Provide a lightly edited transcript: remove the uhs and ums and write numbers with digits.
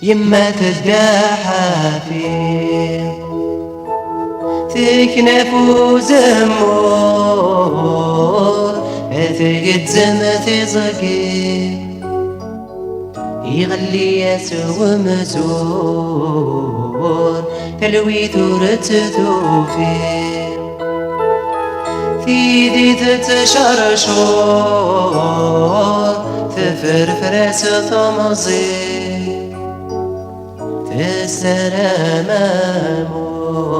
يما تداحافي تكنف وزمور أثقت زمتي زقي يغلي يسوى مزور تلوي ثورة ثوفي ثيدي تتشرشور تفرفر ستمزي تسرى مامور